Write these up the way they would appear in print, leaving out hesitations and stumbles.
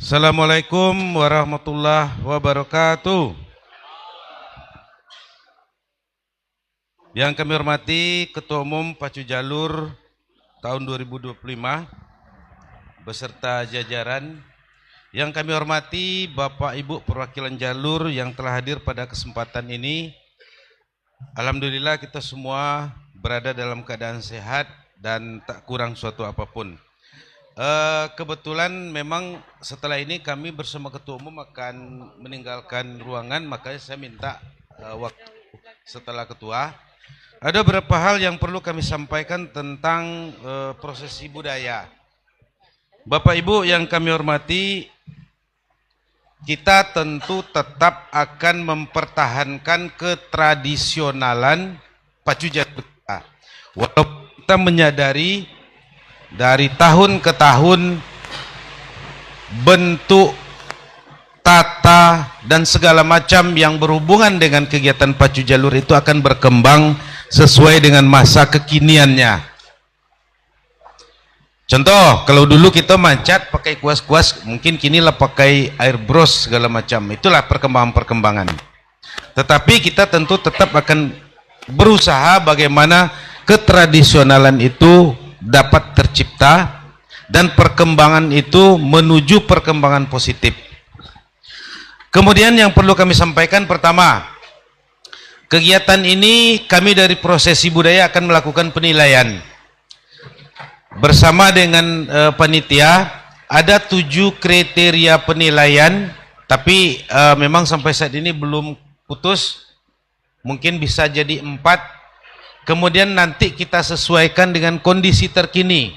Assalamualaikum warahmatullahi wabarakatuh. Yang kami hormati Ketua Umum Pacu Jalur tahun 2025 beserta jajaran. Yang kami hormati Bapak Ibu perwakilan jalur yang telah hadir pada kesempatan ini. Alhamdulillah kita semua berada dalam keadaan sehat dan tak kurang suatu apapun. Kebetulan memang setelah ini kami bersama Ketua Umum akan meninggalkan ruangan, makanya saya minta waktu setelah Ketua. Ada beberapa hal yang perlu kami sampaikan tentang prosesi budaya. Bapak Ibu yang kami hormati, kita tentu tetap akan mempertahankan ketradisionalan Pacu Jalur kita. Walaupun kita menyadari dari tahun ke tahun bentuk, tata, dan segala macam yang berhubungan dengan kegiatan Pacu Jalur itu akan berkembang sesuai dengan masa kekiniannya. Contoh, kalau dulu kita mancat pakai kuas-kuas, mungkin kinilah pakai airbrush segala macam. Itulah perkembangan-perkembangan. Tetapi kita tentu tetap akan berusaha bagaimana ketradisionalan itu dapat tercipta dan perkembangan itu menuju perkembangan positif. Kemudian yang perlu kami sampaikan, pertama, kegiatan ini kami dari prosesi budaya akan melakukan penilaian bersama dengan panitia. Ada 7 kriteria penilaian, tapi memang sampai saat ini belum putus, mungkin bisa jadi 4. Kemudian nanti kita sesuaikan dengan kondisi terkini.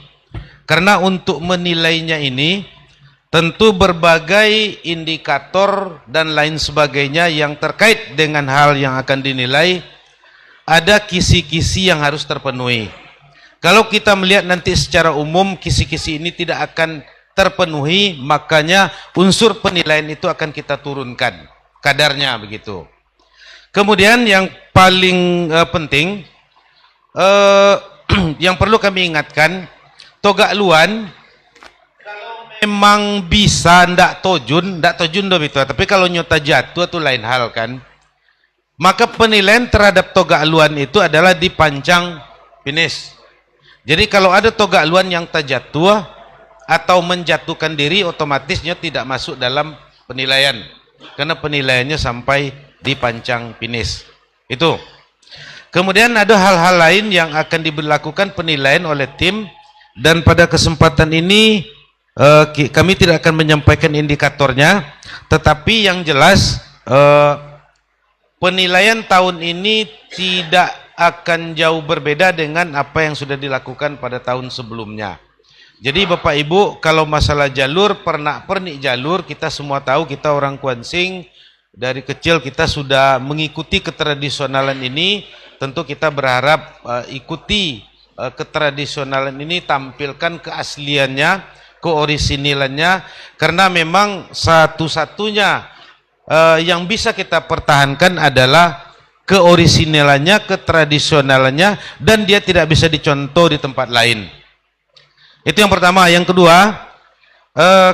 Karena untuk menilainya ini tentu berbagai indikator dan lain sebagainya yang terkait dengan hal yang akan dinilai, ada kisi-kisi yang harus terpenuhi. Kalau kita melihat nanti secara umum kisi-kisi ini tidak akan terpenuhi, makanya unsur penilaian itu akan kita turunkan kadarnya begitu. Kemudian yang paling penting, yang perlu kami ingatkan, Togak Luan kalau memang bisa ndak tojun do itu, tapi kalau nyota jatuh itu lain hal kan. Maka penilaian terhadap Togak Luan itu adalah dipancang finish. Jadi kalau ada Togak Luan yang terjatuh atau menjatuhkan diri, otomatisnya tidak masuk dalam penilaian, karena penilaiannya sampai dipancang finish. Itu. Kemudian ada hal-hal lain yang akan diberlakukan penilaian oleh tim, dan pada kesempatan ini kami tidak akan menyampaikan indikatornya, tetapi yang jelas penilaian tahun ini tidak akan jauh berbeda dengan apa yang sudah dilakukan pada tahun sebelumnya. Jadi Bapak Ibu, kalau masalah jalur, pernak-pernik jalur, kita semua tahu, kita orang Kuansing, dari kecil kita sudah mengikuti ketradisionalan ini. Tentu kita berharap ikuti ketradisionalan ini, tampilkan keasliannya, keorisinalannya, karena memang satu-satunya yang bisa kita pertahankan adalah keorisinalannya, ketradisionalannya, dan dia tidak bisa dicontoh di tempat lain. Itu yang pertama. Yang kedua,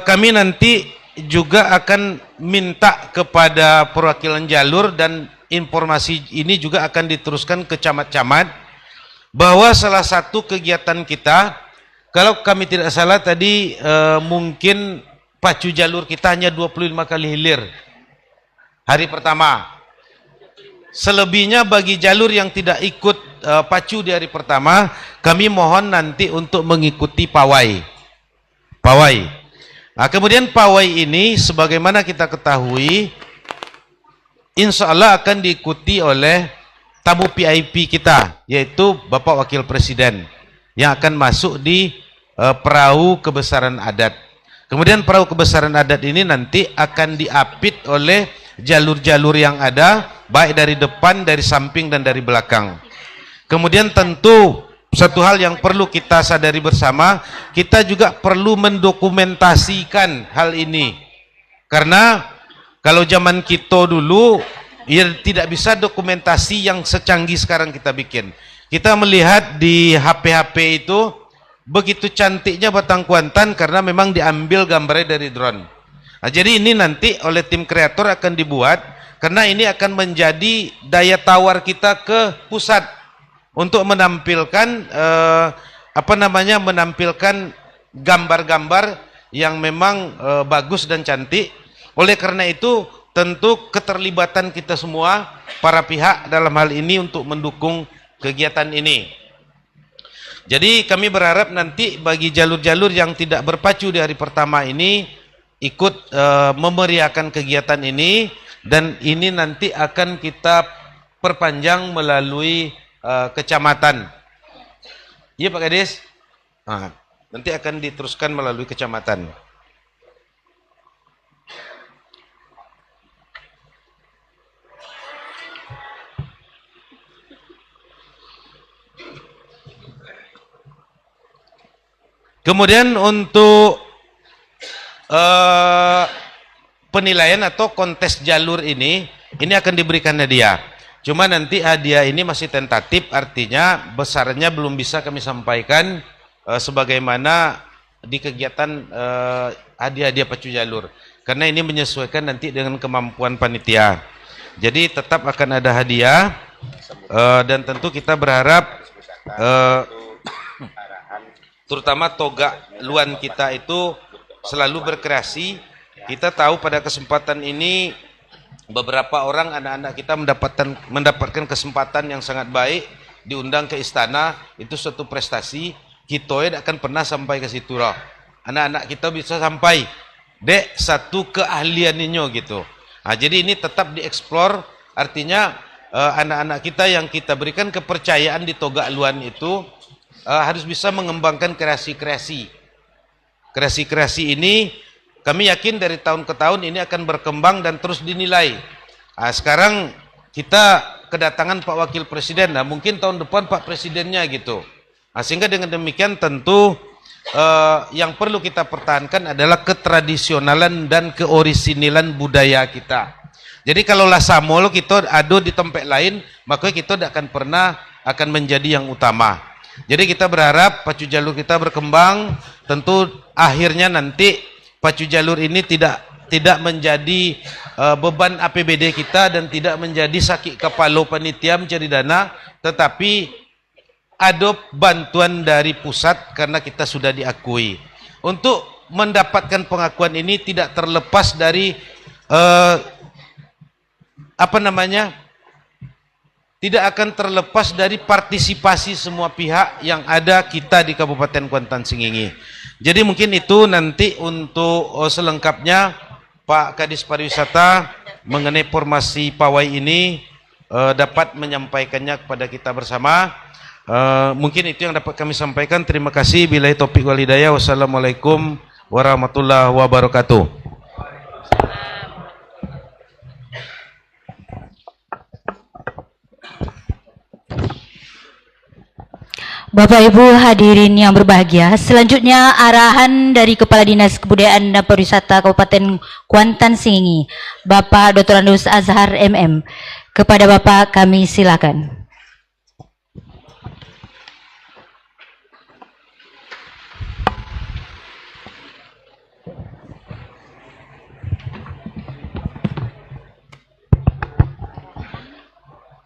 kami nanti juga akan minta kepada perwakilan jalur, dan informasi ini juga akan diteruskan ke camat-camat, bahwa salah satu kegiatan kita, kalau kami tidak salah tadi mungkin Pacu Jalur kita hanya 25 kali hilir hari pertama. Selebihnya bagi jalur yang tidak ikut pacu di hari pertama, kami mohon nanti untuk mengikuti pawai. Nah, kemudian pawai ini sebagaimana kita ketahui, insya Allah akan diikuti oleh tamu VIP kita, yaitu Bapak Wakil Presiden, yang akan masuk di perahu kebesaran adat. Kemudian perahu kebesaran adat ini nanti akan diapit oleh jalur-jalur yang ada, baik dari depan, dari samping, dan dari belakang. Kemudian tentu satu hal yang perlu kita sadari bersama, kita juga perlu mendokumentasikan hal ini. Karena kalau zaman kita dulu, ya tidak bisa dokumentasi yang secanggih sekarang kita bikin. Kita melihat di HP-HP itu begitu cantiknya Batang Kuantan karena memang diambil gambarnya dari drone. Nah, jadi ini nanti oleh tim kreator akan dibuat, karena ini akan menjadi daya tawar kita ke pusat untuk menampilkan menampilkan gambar-gambar yang memang bagus dan cantik. Oleh karena itu tentu keterlibatan kita semua para pihak dalam hal ini untuk mendukung kegiatan ini. Jadi kami berharap nanti bagi jalur-jalur yang tidak berpacu di hari pertama ini ikut memeriahkan kegiatan ini, dan ini nanti akan kita perpanjang melalui kecamatan. Iya Pak Kades? Nah, nanti akan diteruskan melalui kecamatan. Kemudian untuk penilaian atau kontes jalur ini akan diberikan hadiah. Cuma nanti hadiah ini masih tentatif, artinya besarnya belum bisa kami sampaikan sebagaimana di kegiatan hadiah-hadiah pacu jalur. Karena ini menyesuaikan nanti dengan kemampuan panitia. Jadi tetap akan ada hadiah dan tentu kita berharap terutama toga luan kita itu selalu berkreasi. Kita tahu pada kesempatan ini beberapa orang anak-anak kita mendapatkan kesempatan yang sangat baik, diundang ke istana, itu suatu prestasi. Kita tidak akan pernah sampai ke situ loh. Anak-anak kita bisa sampai dek satu keahlian ini gitu. Nah, jadi ini tetap dieksplor, artinya anak-anak kita yang kita berikan kepercayaan di toga luan itu harus bisa mengembangkan kreasi-kreasi. Kreasi-kreasi ini kami yakin dari tahun ke tahun ini akan berkembang dan terus dinilai. Nah, sekarang kita kedatangan Pak Wakil Presiden, nah mungkin tahun depan Pak Presidennya gitu. Nah, sehingga dengan demikian tentu yang perlu kita pertahankan adalah ketradisionalan dan keorisinilan budaya kita. Jadi kalau lah samol kita ado di tempat lain, maka kita tidak akan pernah akan menjadi yang utama. Jadi kita berharap pacu jalur kita berkembang, tentu akhirnya nanti pacu jalur ini tidak menjadi beban APBD kita dan tidak menjadi sakit kepala panitia mencari dana, tetapi ada bantuan dari pusat karena kita sudah diakui. Untuk mendapatkan pengakuan ini tidak terlepas dari tidak akan terlepas dari partisipasi semua pihak yang ada kita di Kabupaten Kuantan Sengingi. Jadi mungkin itu nanti untuk selengkapnya Pak Kadis Pariwisata mengenai formasi pawai ini dapat menyampaikannya kepada kita bersama. Mungkin itu yang dapat kami sampaikan. Terima kasih. Billahi taufiq wal hidayah. Wassalamualaikum warahmatullahi wabarakatuh. Bapak Ibu hadirin yang berbahagia, selanjutnya arahan dari Kepala Dinas Kebudayaan dan Pariwisata Kabupaten Kuantan Sengingi, Bapak Dr. Andus Azhar MM. Kepada Bapak kami silakan.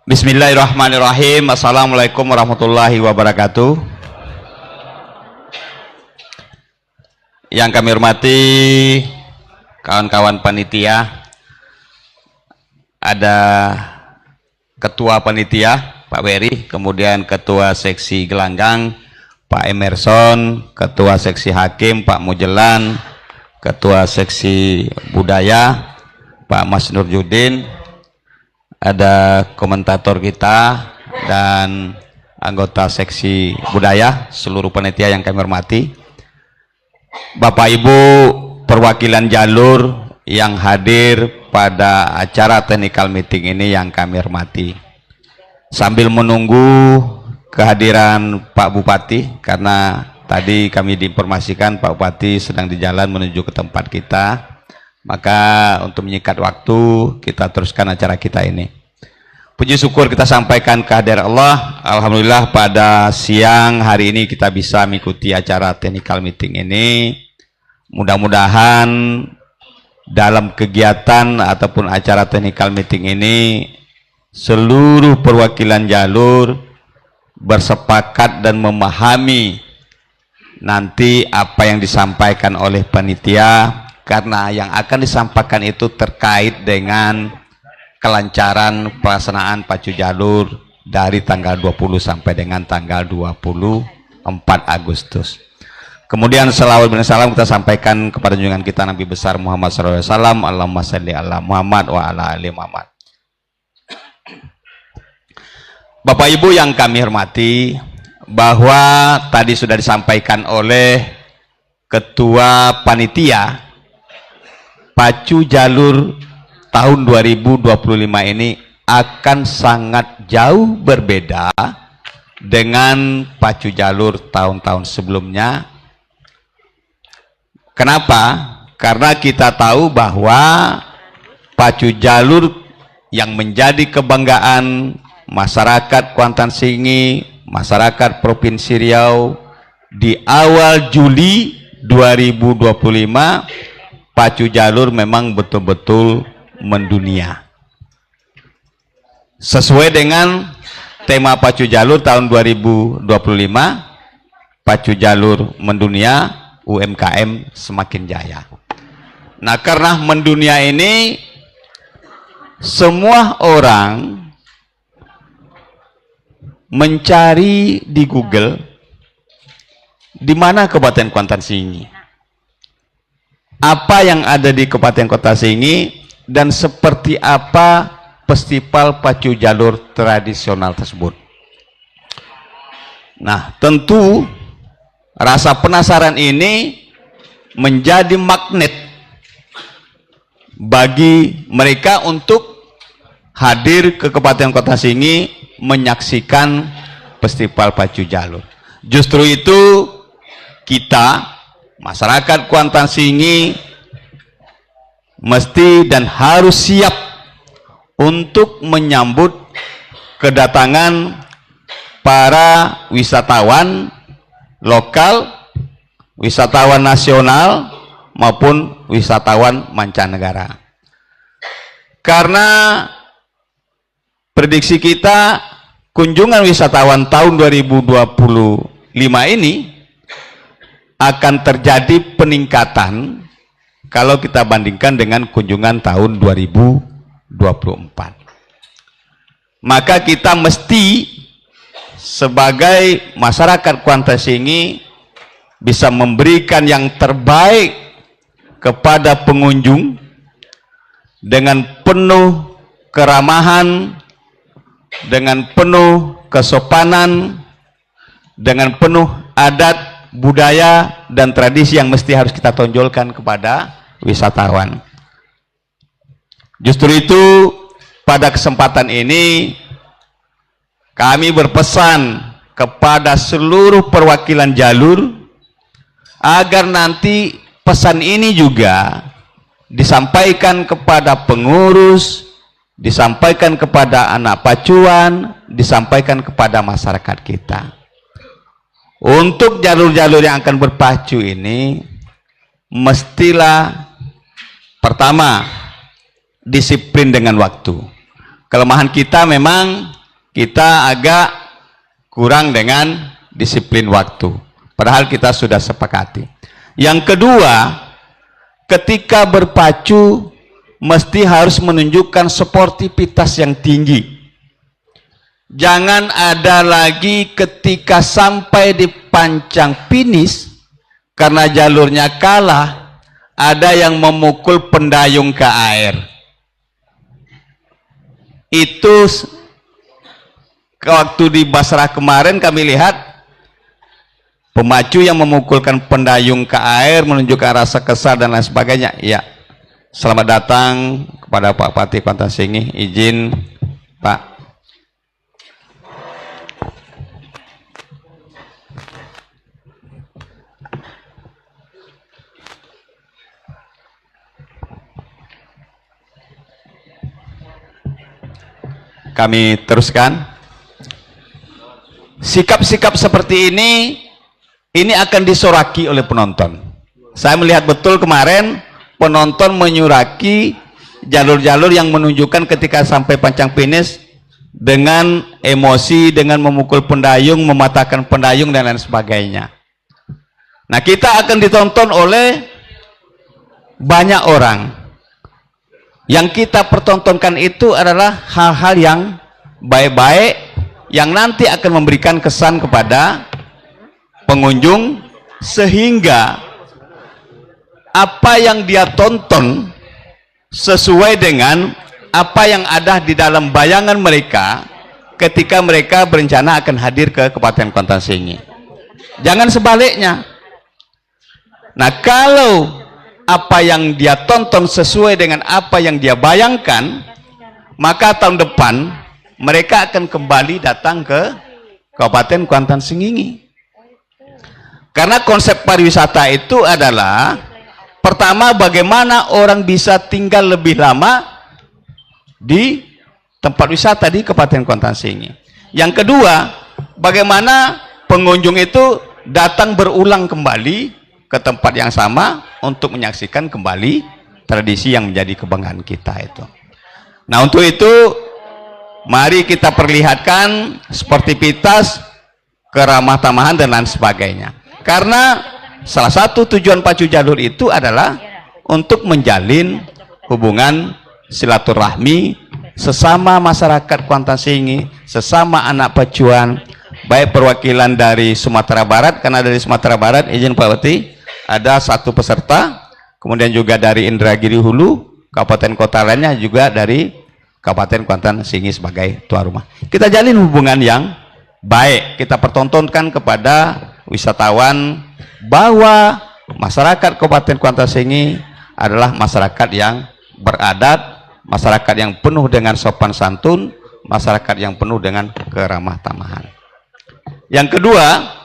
Bismillahirrahmanirrahim. Assalamualaikum warahmatullahi wabarakatuh. Yang kami hormati kawan-kawan panitia, ada Ketua Panitia Pak Wery, kemudian Ketua Seksi Gelanggang Pak Emerson, Ketua Seksi Hakim Pak Mujelan, Ketua Seksi Budaya Pak Mas Nurjudin, ada komentator kita dan anggota seksi budaya, seluruh panitia yang kami hormati, Bapak Ibu perwakilan jalur yang hadir pada acara technical meeting ini yang kami hormati. Sambil menunggu kehadiran Pak Bupati, karena tadi kami diinformasikan Pak Bupati sedang di jalan menuju ke tempat kita, maka untuk menyikat waktu kita teruskan acara kita ini. Puji syukur kita sampaikan kehadirat Allah. Alhamdulillah pada siang hari ini kita bisa mengikuti acara technical meeting ini. Mudah-mudahan dalam kegiatan ataupun acara technical meeting ini seluruh perwakilan jalur bersepakat dan memahami nanti apa yang disampaikan oleh panitia, karena yang akan disampaikan itu terkait dengan kelancaran pelaksanaan pacu jalur dari tanggal 20 sampai dengan tanggal 24 Agustus. Kemudian selawat dan salam kita sampaikan kepada junjungan kita Nabi besar Muhammad SAW. Allahumma salli ala Muhammad wa ala ali Muhammad. Bapak Ibu yang kami hormati, bahwa tadi sudah disampaikan oleh Ketua Panitia, pacu jalur tahun 2025 ini akan sangat jauh berbeda dengan pacu jalur tahun-tahun sebelumnya. Kenapa? Karena kita tahu bahwa pacu jalur yang menjadi kebanggaan masyarakat Kuantan Singi, masyarakat Provinsi Riau di awal Juli 2025, pacu jalur memang betul-betul mendunia. Sesuai dengan tema pacu jalur tahun 2025, pacu jalur mendunia, UMKM semakin jaya. Nah, karena mendunia ini semua orang mencari di Google di mana Kabupaten Kuantan Singi, apa yang ada di Kabupaten Kota Singi, dan seperti apa festival pacu jalur tradisional tersebut. Nah, tentu rasa penasaran ini menjadi magnet bagi mereka untuk hadir ke Kabupaten Kota Singi menyaksikan festival pacu jalur. Justru itu kita, masyarakat Kuantan Singi, mesti dan harus siap untuk menyambut kedatangan para wisatawan lokal, wisatawan nasional maupun wisatawan mancanegara. Karena prediksi kita, kunjungan wisatawan tahun 2025 ini akan terjadi peningkatan kalau kita bandingkan dengan kunjungan tahun 2024. Maka kita mesti sebagai masyarakat Kuantan Singi bisa memberikan yang terbaik kepada pengunjung dengan penuh keramahan, dengan penuh kesopanan, dengan penuh adat, budaya, dan tradisi yang mesti harus kita tonjolkan kepada wisatawan. Justru itu pada kesempatan ini kami berpesan kepada seluruh perwakilan jalur agar nanti pesan ini juga disampaikan kepada pengurus, disampaikan kepada anak pacuan, disampaikan kepada masyarakat kita. Untuk jalur-jalur yang akan berpacu ini, mestilah pertama disiplin dengan waktu. Kelemahan kita memang kita agak kurang dengan disiplin waktu. Padahal kita sudah sepakati. Yang kedua, ketika berpacu mesti harus menunjukkan sportivitas yang tinggi. Jangan ada lagi ketika sampai di pancang finish karena jalurnya kalah, ada yang memukul pendayung ke air. Itu waktu di Basrah kemarin kami lihat pemacu yang memukulkan pendayung ke air menunjukkan rasa kesal dan lain sebagainya. Ya, selamat datang kepada Pak Patih Kuantan Singi. Izin Pak. Kami teruskan. Sikap-sikap seperti ini akan disoraki oleh penonton. Saya melihat betul kemarin penonton menyuraki jalur-jalur yang menunjukkan ketika sampai pancang finish dengan emosi, dengan memukul pendayung, mematahkan pendayung dan lain sebagainya. Nah, kita akan ditonton oleh banyak orang. Yang kita pertontonkan itu adalah hal-hal yang baik-baik, yang nanti akan memberikan kesan kepada pengunjung, sehingga apa yang dia tonton sesuai dengan apa yang ada di dalam bayangan mereka ketika mereka berencana akan hadir ke Kabupaten Kuantan Sengi. Jangan sebaliknya. Nah, kalau apa yang dia tonton sesuai dengan apa yang dia bayangkan, maka tahun depan mereka akan kembali datang ke Kabupaten Kuantan Sengi. Karena konsep pariwisata itu adalah, pertama, bagaimana orang bisa tinggal lebih lama di tempat wisata di Kabupaten Kuantan Sengi. Yang kedua, bagaimana pengunjung itu datang berulang kembali ke tempat yang sama untuk menyaksikan kembali tradisi yang menjadi kebanggaan kita itu. Nah, untuk itu mari kita perlihatkan sportivitas, keramah tamahan dan lain sebagainya. Karena salah satu tujuan pacu jalur itu adalah untuk menjalin hubungan silaturahmi sesama masyarakat Kuantan Sengi, sesama anak pacuan, baik perwakilan dari Sumatera Barat, karena dari Sumatera Barat, izin Pak Wati, ada satu peserta, kemudian juga dari Indragiri Hulu, kabupaten kota lainnya juga dari Kabupaten Kuantan Sengi sebagai tuan rumah. Kita jalin hubungan yang baik, kita pertontonkan kepada wisatawan bahwa masyarakat Kabupaten Kuantan Sengi adalah masyarakat yang beradat, masyarakat yang penuh dengan sopan santun, masyarakat yang penuh dengan keramah tamahan. Yang kedua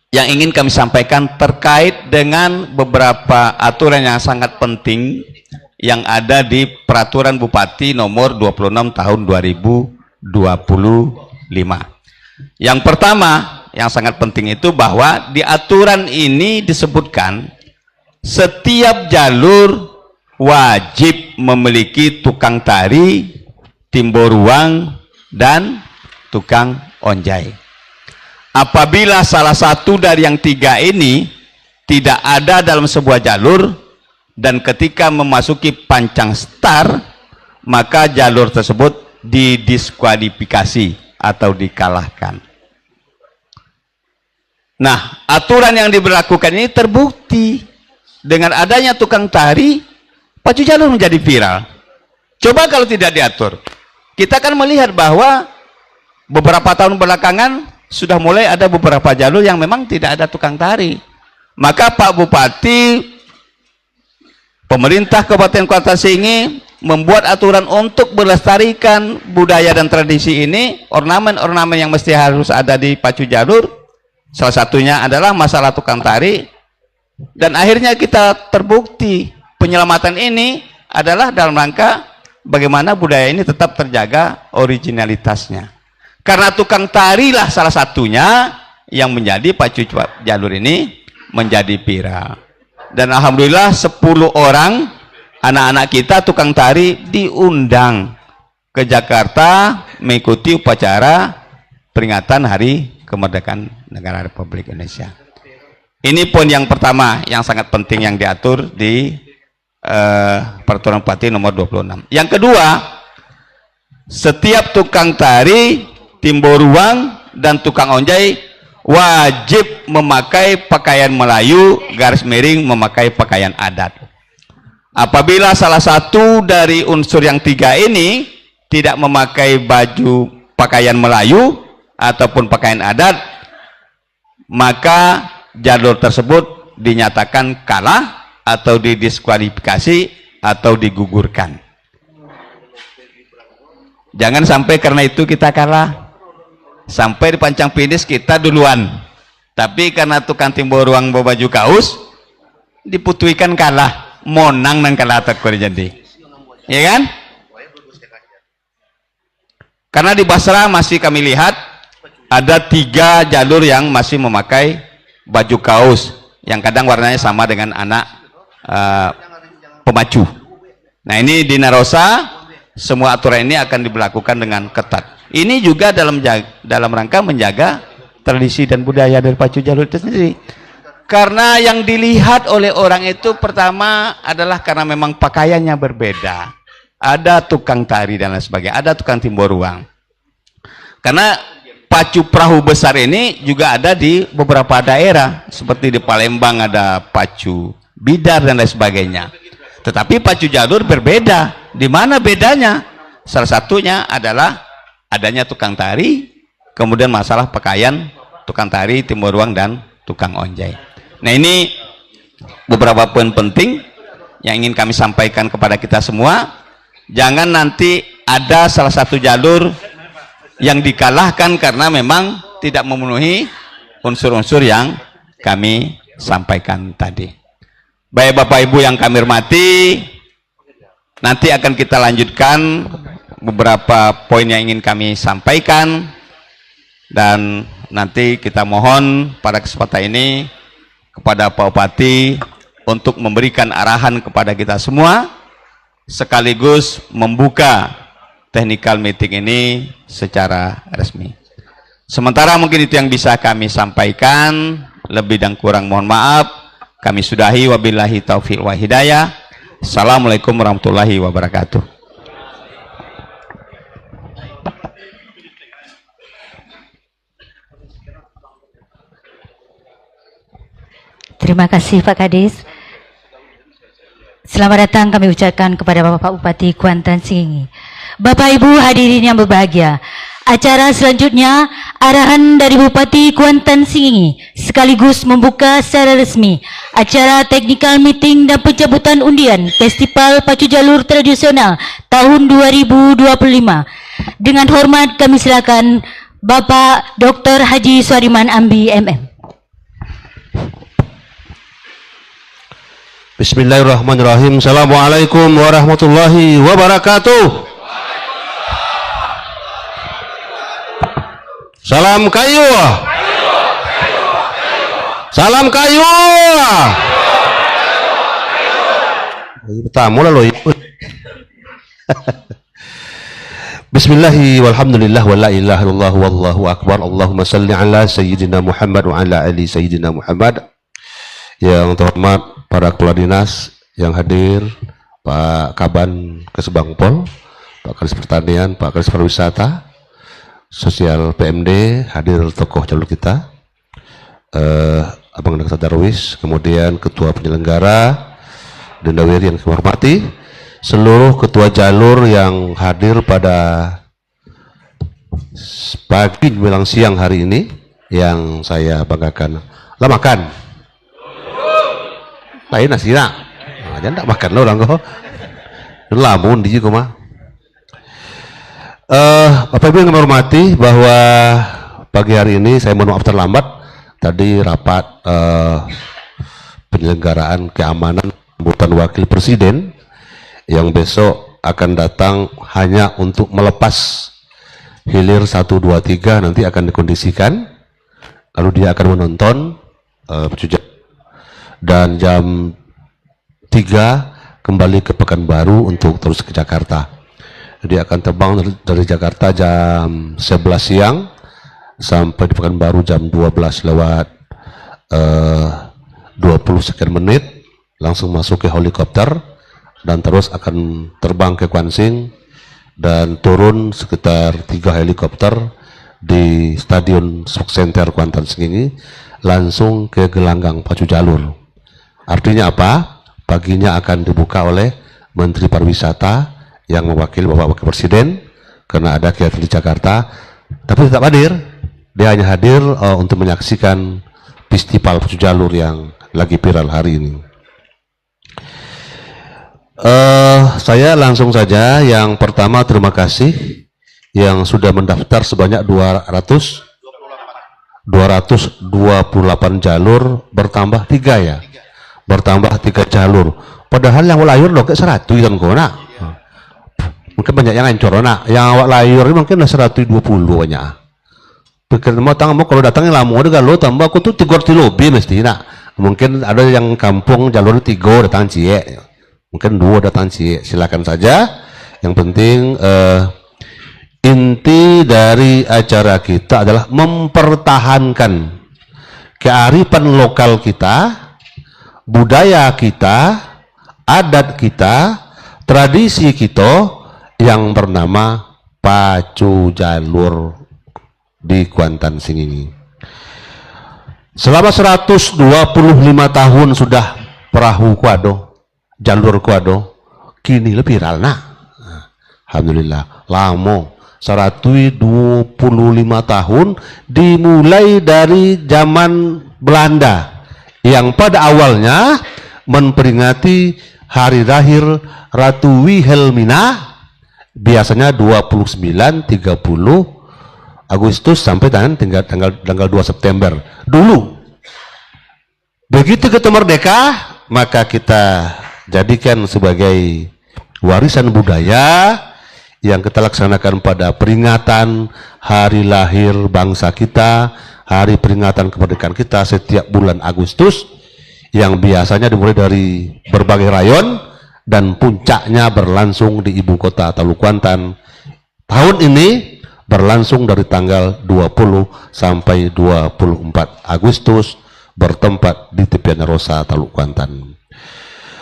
yang ingin kami sampaikan terkait dengan beberapa aturan yang sangat penting yang ada di Peraturan Bupati nomor 26 tahun 2025. Yang pertama yang sangat penting itu bahwa di aturan ini disebutkan setiap jalur wajib memiliki tukang tari, timbo ruang, dan tukang onjai. Apabila salah satu dari yang tiga ini tidak ada dalam sebuah jalur dan ketika memasuki pancang start, maka jalur tersebut didiskualifikasi atau dikalahkan. Nah, aturan yang diberlakukan ini terbukti dengan adanya tukang tari, pacu jalur menjadi viral. Coba kalau tidak diatur, kita akan melihat bahwa beberapa tahun belakangan sudah mulai ada beberapa jalur yang memang tidak ada tukang tari. Maka Pak Bupati, pemerintah Kabupaten Kuantan Sengi membuat aturan untuk melestarikan budaya dan tradisi ini. Ornamen-ornamen yang mesti harus ada di pacu jalur, salah satunya adalah masalah tukang tari. Dan akhirnya kita terbukti penyelamatan ini adalah dalam rangka bagaimana budaya ini tetap terjaga originalitasnya. Karena tukang tari lah salah satunya yang menjadi pacu jalur ini menjadi viral. Dan alhamdulillah 10 orang anak-anak kita tukang tari diundang ke Jakarta mengikuti upacara peringatan Hari Kemerdekaan Negara Republik Indonesia. Ini poin yang pertama yang sangat penting yang diatur di Peraturan Bupati nomor 26. Yang kedua, setiap tukang tari, timbo ruang, dan tukang onjai wajib memakai pakaian Melayu, garis miring memakai pakaian adat. Apabila salah satu dari unsur yang tiga ini tidak memakai baju pakaian Melayu ataupun pakaian adat, maka jalur tersebut dinyatakan kalah atau didiskualifikasi atau digugurkan. Jangan sampai karena itu kita kalah. Sampai di pancang finish kita duluan, tapi karena tukang timbo ruang bawa baju kaos diputuikan kalah, monang nang kalah tak jadi, ya kan? Karena di Basra masih kami lihat ada 3 jalur yang masih memakai baju kaos yang kadang warnanya sama dengan anak terpacu. Nah ini di Narosa semua aturan ini akan diberlakukan dengan ketat. Ini juga dalam rangka menjaga tradisi dan budaya dari pacu jalur itu sendiri. Karena yang dilihat oleh orang itu pertama adalah karena memang pakaiannya berbeda. Ada tukang tari dan lain sebagainya, ada tukang timbur ruang. Karena pacu perahu besar ini juga ada di beberapa daerah, seperti di Palembang ada pacu bidar dan lain sebagainya. Tetapi pacu jalur berbeda. Di mana bedanya? Salah satunya adalah adanya tukang tari, kemudian masalah pakaian tukang tari, timbur ruang, dan tukang onjai. Nah ini beberapa poin penting yang ingin kami sampaikan kepada kita semua. Jangan nanti ada salah satu jalur yang dikalahkan karena memang tidak memenuhi unsur-unsur yang kami sampaikan tadi. Baik Bapak Ibu yang kami hormati, nanti akan kita lanjutkan beberapa poin yang ingin kami sampaikan, dan nanti kita mohon pada kesempatan ini kepada Pak Bupati untuk memberikan arahan kepada kita semua sekaligus membuka technical meeting ini secara resmi. Sementara mungkin itu yang bisa kami sampaikan, lebih dan kurang mohon maaf. Kami sudahi, wabillahi taufiq wa hidayah. Assalamualaikum warahmatullahi wabarakatuh. Terima kasih Pak Kadis. Selamat datang kami ucapkan kepada Bapak Bupati Kuantan Sengingi. Bapak Ibu hadirin yang berbahagia, acara selanjutnya arahan dari Bupati Kuantan Sengingi sekaligus membuka secara resmi acara technical meeting dan pencabutan undian Festival Pacu Jalur Tradisional tahun 2025. Dengan hormat kami silakan Bapak Dr. Haji Suariman Ambi MM. Bismillahirrahmanirrahim. Assalamualaikum warahmatullahi wabarakatuh. Salam kayu. Salam kayu. Tamu lalu. Bismillahi walhamdulillah wa la ilaha illallah wallahu akbar. Allahumma salli ala sayyidina Muhammad wa ala ali sayyidina Muhammad. Yang terhormat para kepala dinas yang hadir, Pak Kaban Kesbangpol, Pak Kadis Pertanian, Pak Kadis Pariwisata, Sosial PMD, hadir tokoh jalur kita, Abang Daksa Darwis, kemudian Ketua Penyelenggara, Dendawiri yang kami hormati, seluruh ketua jalur yang hadir pada pagi menjelang siang hari ini, yang saya banggakan. Lah makan. Lain nasi nak, jangan tak makan lo orang kau. Lamun di juga mah. Bapak Ibu yang kami hormati, bahwa pagi hari ini saya mohon maaf terlambat. Tadi rapat penyelenggaraan keamanan sambutan wakil presiden yang besok akan datang hanya untuk melepas hilir 1, 2, 3 nanti akan dikondisikan. Lalu dia akan menonton dan jam 3 kembali ke Pekanbaru untuk terus ke Jakarta. Dia akan terbang dari Jakarta jam 11 siang sampai di Pekanbaru jam 12 lewat 20 sekian menit, langsung masuk ke helikopter dan terus akan terbang ke Kuansing dan turun sekitar 3 helikopter di Stadion Sport Center Kuantan Sengingi langsung ke gelanggang pacu jalur. Artinya apa? Paginya akan dibuka oleh Menteri Pariwisata yang mewakili Bapak Wakil Presiden karena ada kegiatan di Jakarta, tapi tetap hadir. Dia hanya hadir untuk menyaksikan festival pacu jalur yang lagi viral hari ini. Saya langsung saja. Yang pertama, terima kasih yang sudah mendaftar sebanyak 228 jalur, bertambah 3 ya. Bertambah 3 jalur. Padahal yang layur loh ke 100 kan kona. Mungkin banyak yang ngancor nak. Yang awak layur mungkin 120 banyak. Pikir mau tangmu kalau datangnya lama udah kalau tambah aku tuh 3 lebih mesti nak. Mungkin ada yang kampung jalur 3 datang cie. Mungkin dua datang sih, silakan saja. Yang penting inti dari acara kita adalah mempertahankan kearifan lokal kita, budaya kita, adat kita, tradisi kita yang bernama pacu jalur di Kuantan Singing. Selama 125 tahun sudah perahu kuado, jalur kuado, kini lebih viral nah. Alhamdulillah, lama 125 tahun dimulai dari zaman Belanda yang pada awalnya memperingati hari lahir Ratu Wilhelmina, biasanya 29, 30 Agustus sampai tanggal 2 September dulu. Begitu kita merdeka, maka kita jadikan sebagai warisan budaya yang kita laksanakan pada peringatan hari lahir bangsa kita, hari peringatan kemerdekaan kita setiap bulan Agustus, yang biasanya dimulai dari berbagai rayon dan puncaknya berlangsung di ibu kota Talu Kuantan. Tahun ini berlangsung dari tanggal 20 sampai 24 Agustus bertempat di tepian Rosa Talu Kuantan.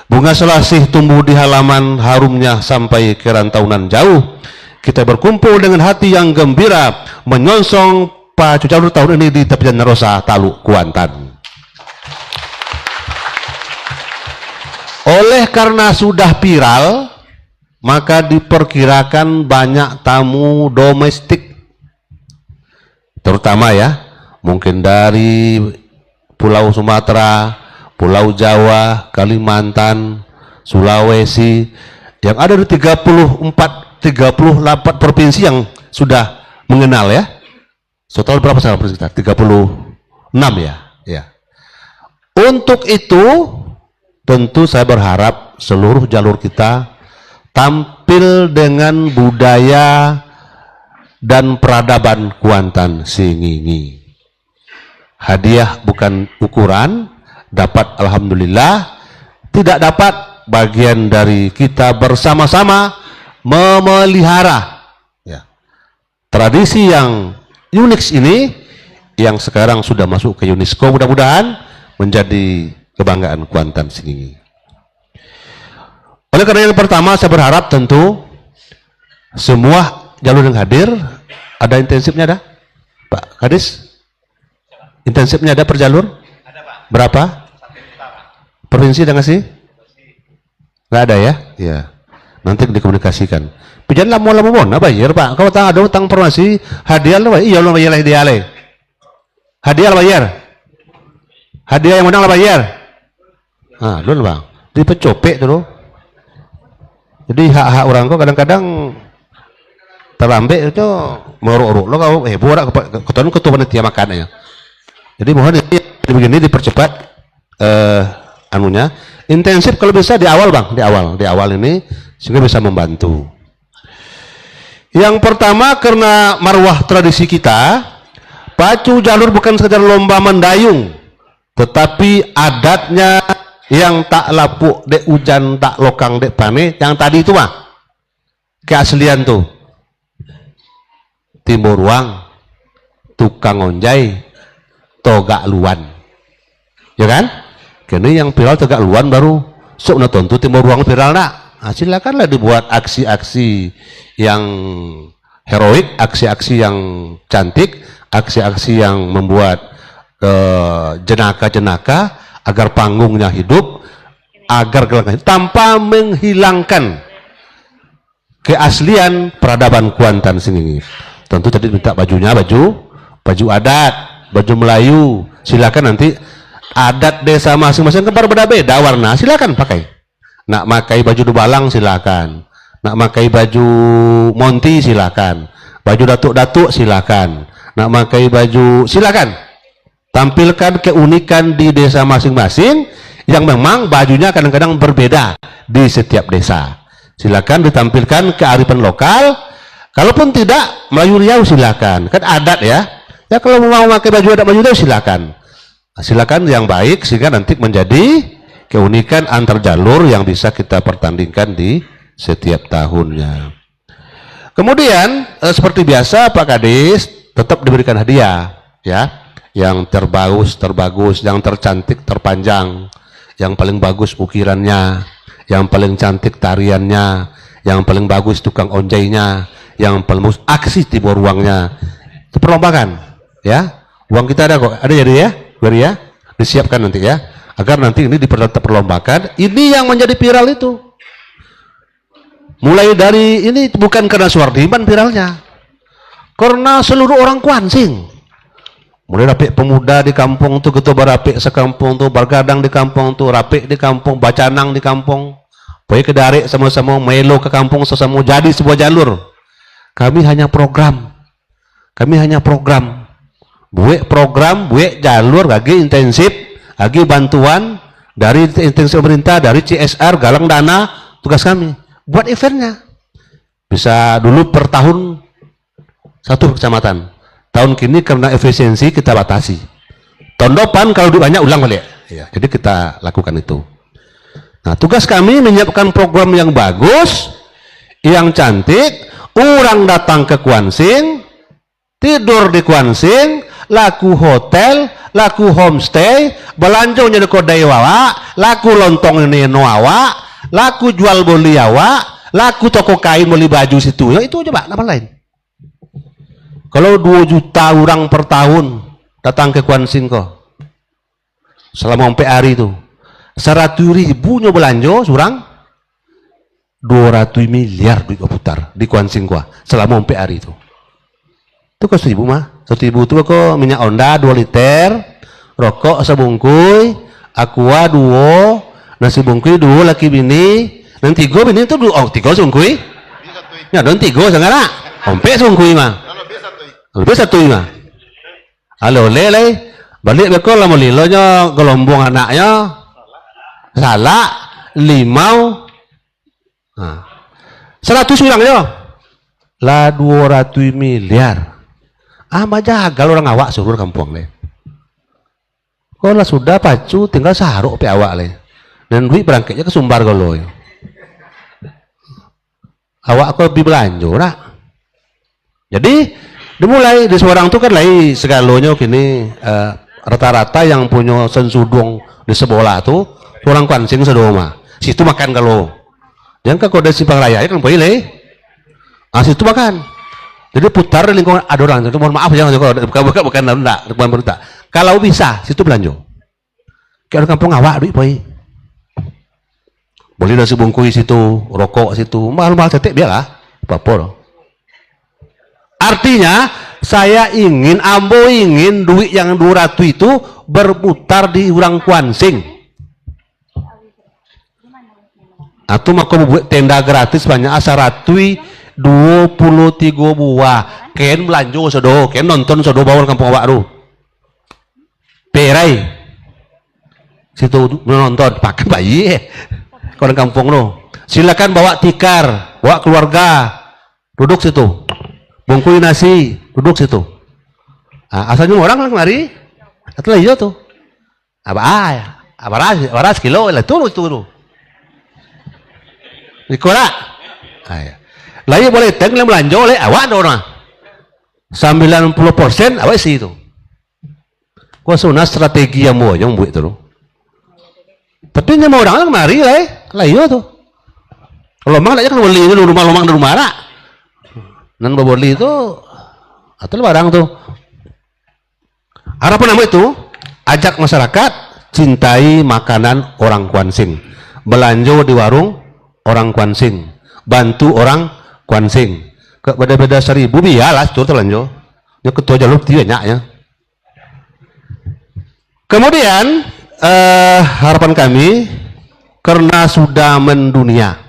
Bunga selasih tumbuh di halaman, harumnya sampai ke rantaunan jauh. Kita berkumpul dengan hati yang gembira menyongsong pacu jalur tahun ini di tepian Rosa Talu Kuantan. Oleh karena sudah viral, maka diperkirakan banyak tamu domestik, terutama ya, mungkin dari Pulau Sumatera, Pulau Jawa, Kalimantan, Sulawesi, yang ada di 38 provinsi yang sudah mengenal ya. Total berapa salah sekitar 36 ya. Untuk itu tentu saya berharap seluruh jalur kita tampil dengan budaya dan peradaban Kuantan Singingi. Hadiah bukan ukuran, dapat alhamdulillah, tidak dapat bagian dari kita bersama-sama memelihara ya, tradisi yang unik ini yang sekarang sudah masuk ke UNESCO, mudah-mudahan menjadi kebanggaan Kuantan Singingi. Oleh karena yang pertama, saya berharap tentu semua jalur yang hadir ada intensifnya, ada Pak Kadis? Intensifnya ada per jalur? Ada Pak. Berapa? Provinsi ada nggak sih? Nggak ada ya? Ya. Nanti dikomunikasikan. Pijan lama-lama mon, apa bayar Pak? Kalau tak ada utang formasi hadiah lah, iya lo bayar hadiah le. Hadiah lah bayar. Hadiah yang menang lah bayar. Ah, dulu Bang. Dipecopek dulu. Jadi hak-hak orang kok kadang-kadang terlambat itu meruk-ruk lo kau borak ketua panitia makan ya. Jadi mohon ini begini dipercepat anunya intensif kalau bisa di awal Bang, di awal ini sehingga bisa membantu. Yang pertama, karena marwah tradisi kita, pacu jalur bukan sekedar lomba mendayung, tetapi adatnya yang tak lapuk dek hujan, tak lokang dek pane, yang tadi itu mah keaslian tuh. Timur ruang, tukang onjai, togak luan, ya kan? Kini yang viral togak luan baru sok na tonton timur ruang viral nak. Nah, silakanlah dibuat aksi-aksi yang heroik, aksi-aksi yang cantik, aksi-aksi yang membuat jenaka-jenaka agar panggungnya hidup, agar tanpa menghilangkan keaslian peradaban Kuantan Singingi. Tentu tadi minta bajunya baju adat, baju Melayu. Silakan nanti adat desa masing-masing kan berbeda-beda warna, silakan pakai. Nak pakai baju Dubalang silakan, nak pakai baju Monti silakan, baju datuk-datuk silakan, nak pakai baju silakan. Tampilkan keunikan di desa masing-masing yang memang bajunya kadang-kadang berbeda di setiap desa. Silakan ditampilkan kearifan lokal. Kalaupun tidak Melayu Riau silakan, kan adat ya. Ya kalau mau pakai baju adat Melayu Riau silakan. Silakan yang baik sehingga nanti menjadi keunikan antar jalur yang bisa kita pertandingkan di setiap tahunnya. Kemudian seperti biasa Pak Kadis tetap diberikan hadiah ya, yang terbagus, yang tercantik, terpanjang, yang paling bagus ukirannya, yang paling cantik tariannya, yang paling bagus tukang onjainya, yang paling bagus aksi tiba ruangnya. Itu perlombakan ya. Uang kita ada kok, ada jadi ya, beri ya, disiapkan nanti ya, agar nanti ini diperlombakan. Ini yang menjadi viral itu. Mulai dari ini bukan karena Suwardiman viralnya, karena seluruh orang Kuansing. Mulai rapik pemuda di kampung tuh, ketua barapik sekampung tuh, bergadang di kampung tuh, rapik di kampung, bacanang di kampung, boy kedarik sama-sama, melo ke kampung sesama, jadi sebuah jalur. Kami hanya program, buat program, buat jalur, lagi intensif, lagi bantuan dari intensif pemerintah, dari CSR, galang dana, tugas kami. Buat eventnya bisa dulu per tahun satu kecamatan. Tahun kini karena efisiensi kita batasi. Tahun depan kalau banyak ulang balik. Ya, jadi kita lakukan itu. Nah, tugas kami menyiapkan program yang bagus, yang cantik. Orang datang ke Kuansing, tidur di Kuansing, laku hotel, laku homestay, belanjanya di kodai wawa, laku lontong ini noawa. Laku jual beli awak, laku toko kain beli baju situ, ya itu aja Pak, apa lain. Kalau 2 juta orang per tahun datang ke Kuansing kok, selama 4 hari itu, 100.000 nya belanja surang, 200 miliar duit putar di Kuansing kok, selama 4 hari itu. Itu kok 1.000 mah, 1.000 itu kok minyak Honda 2 liter, rokok sebungkuy, aqua 2, nasi bungkui 2 laki bini, dan 3 bini itu 2, oh 3 sungkui, ya dan 3 sangat ompe sungkui mah, lebih 1 mah, halo lele, balik bekol lah melilonya gelombong anaknya, salah, limau, nah, 100 urangnya, lah 200 miliar, jagal orang awak suruh kampung le, kalau sudah pacu tinggal saharuk pe awak le. Dan duit berangkatnya ke Sumbar kalau awak kok lebih belanja nak. Jadi dimulai di seorang tuh kan lagi segalonya kini rata-rata yang punya sensudung di sebelah tuh orang Kuansing sedoma situ makan kalau yang ke kode simpang raya kan boleh situ makan. Jadi putar di lingkungan ada orang itu, mohon maaf ya bukan berita. Kalau bisa situ belanja kayak orang kampung awak duit boy. Boleh nasi bungkui situ, rokok situ, mahal-mahal cetek biarlah, apa-apa. Artinya saya ingin, Ambo ingin duit yang 200 itu berputar di orang Kuansing. Atau mau buat tenda gratis banyak asaratui 23 buah. Ken belanja sodo, ken nonton sodo bawang kampung awak ru. Perai. Situ menonton pakai bayi. Orang kampung no, silakan bawa tikar, bawa keluarga, duduk situ, bungkui nasi, duduk situ. Asalnya orang lah kemari, atau iya tuh, abaras kilo, lah itu. Dikorak, lagi boleh teng yang belanja oleh awak dong, 90% awak sih itu. Kau sunah strategi yang mau yang buat itu. Tapi nyama orang kemari lah iya tuh. Kalau mang aja kan beli ini rumah rak. Dan beli itu atau barang tuh. Harapan nama itu ajak masyarakat cintai makanan orang Kuansing, belanja di warung orang Kuansing, bantu orang Kuansing. Beda-beda 1.000 biarlah itu terlanjut. Ya ketua jalur banyaknya. Kemudian harapan kami karena sudah mendunia,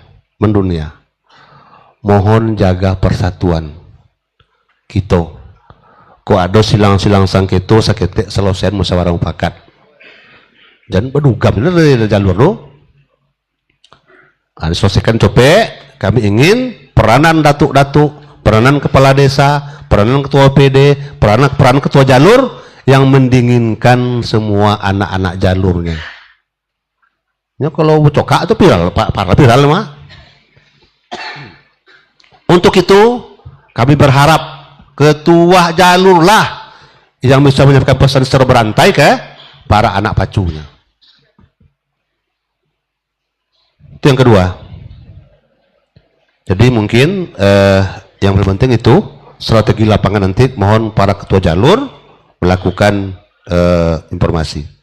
mohon jaga persatuan kita. Kok ada silang-silang sangketo sakete selesai musyawarah mufakat. Dan berduga benar dari jalur lo. Diselesaikan copek. Kami ingin peranan datuk-datuk, peranan kepala desa, peranan ketua PD, peran ketua jalur yang mendinginkan semua anak-anak jalurnya. Ya kalau cokak itu viral, para viral mah. Untuk itu kami berharap ketua jalur lah yang bisa menyampaikan pesan secara berantai ke para anak pacunya. Itu yang kedua. Jadi mungkin yang paling penting itu strategi lapangan nanti mohon para ketua jalur melakukan informasi.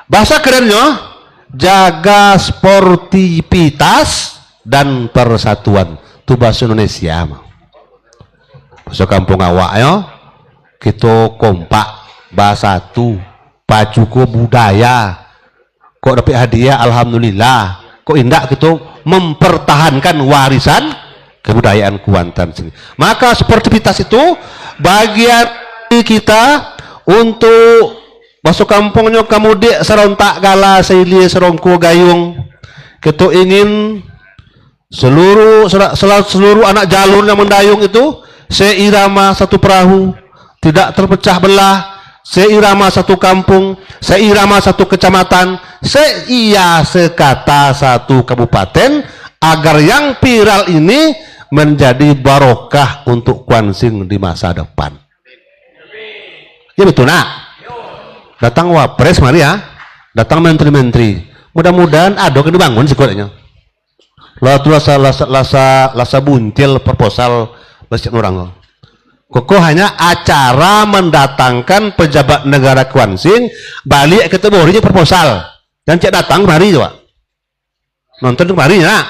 Bahasa kerennya jaga sportivitas dan persatuan. Itu bahasa Indonesia. Bahasa kampung awak ya, kita kompak bahasa satu, pacuku budaya. Kok dapat hadiah alhamdulillah. Kok indah kita mempertahankan warisan kebudayaan Kuantan sini. Maka sportivitas itu bagian kita untuk masuk kampungnya kemudian serontak gala seili serongko gayung. Kita ingin seluruh anak jalur yang mendayung itu seirama satu perahu, tidak terpecah belah, seirama satu kampung, seirama satu kecamatan, sekata satu kabupaten, agar yang viral ini menjadi barokah untuk Kuansing di masa depan. Ya betul nak. Datang wapres mari ya, datang menteri-menteri. Mudah-mudahan ada yang dibangun sekolahnya. Lalu lasa buntil proposal besok orang. Koko hanya acara mendatangkan pejabat negara Kuansing balik ke teborinya proposal dan cek datang mari coba. Nonton kemari ya.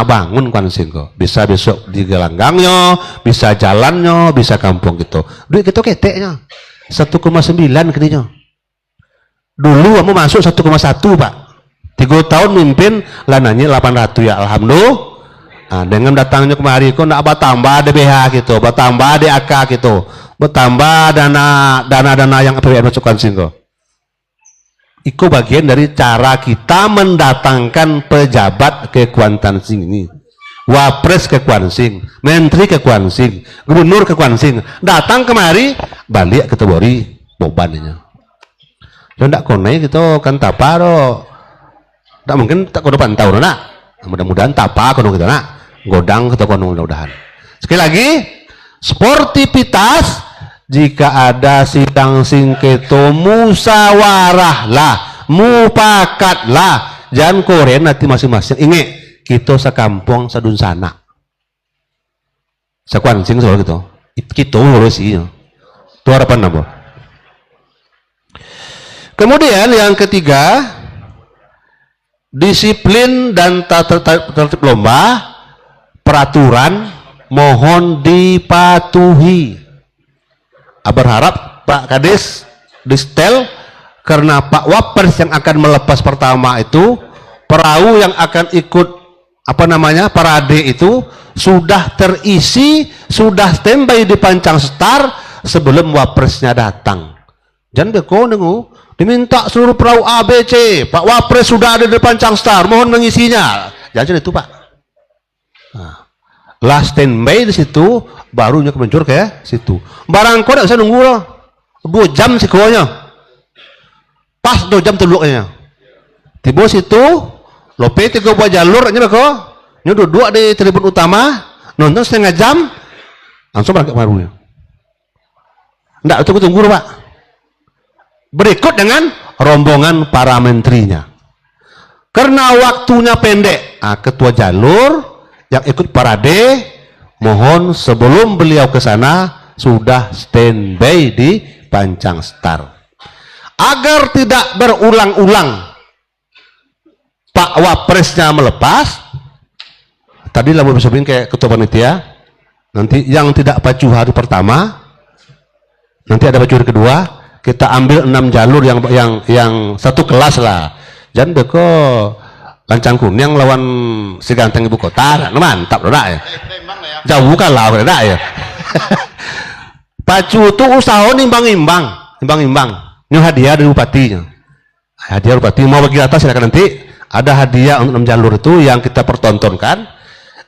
Bangun Kuansing kok. Bisa besok di gelanggangnya, bisa jalannya, bisa kampung gitu. Duit kita keteknya 1,9 kedinya. Dulu kamu masuk 1,1 Pak. 3 tahun mimpin lananya 800 ya alhamdulillah. Nah, dengan datangnya kemari kok nak bertambah DBH gitu, bertambah DAK gitu, bertambah dana yang APBN masukkan singko. Itu bagian dari cara kita mendatangkan pejabat ke Kuantan Sing ini. Wapres ke Kuansing, menteri ke Kuansing, gubernur ke Kuansing, datang kemari balik ke Tebori bebannya. Dan tak konai kita kan tapa do, tak mungkin tak kono pantau do nak. Mudah-mudahan tapa kono kita nak, godang kita kono mudah-mudahan. Sekali lagi, sportivitas jika ada sidang singketo musawarahlah, mupakatlah, jangan koren nanti masing-masing. Ingat, kita sekampung sadunsana, sekuansing soal gitu. Kita harus sih, itu harapan apa? Kemudian yang ketiga, disiplin dan tertib lomba, peraturan mohon dipatuhi. Berharap Pak Kades distel karena Pak Wapres yang akan melepas pertama itu, perahu yang akan ikut parade itu sudah terisi, sudah standby di Pancang Star sebelum Wapresnya datang. Jangan nunggu. Diminta seluruh perahu ABC, Pak Wapres sudah ada di Pancang Star, mohon mengisinya. Jangan itu Pak. Nah, last standby di situ, barunya meluncur ke situ. Barang kau tidak bisa nunggu loh, 2 jam sih konya. Pas 2 jam teluknya. Tiba situ, lope 3 buah jalur aja kok. Ini dua di telepon utama, nonton setengah jam, langsung berangkat barunya. Tidak tunggu Pak. Berikut dengan rombongan para menterinya. Karena waktunya pendek, ketua jalur yang ikut parade mohon sebelum beliau ke sana sudah standby di Pancang Star. Agar tidak berulang-ulang Pak Wapresnya melepas. Tadi lah bersebut kayak ketua panitia. Nanti yang tidak pacu hari pertama, nanti ada pacu hari kedua. Kita ambil 6 jalur yang satu kelas lah. Jangan beko Lancang Kuning lawan si Ganteng ibu kota, mantap loh ya. Jauh kan lah ya. Pacu itu usaha imbang-imbang. Ini hadiah dari bupatinya. Hadiah bupati mau bagi atas silakan nanti. Ada hadiah untuk 6 jalur itu yang kita pertontonkan.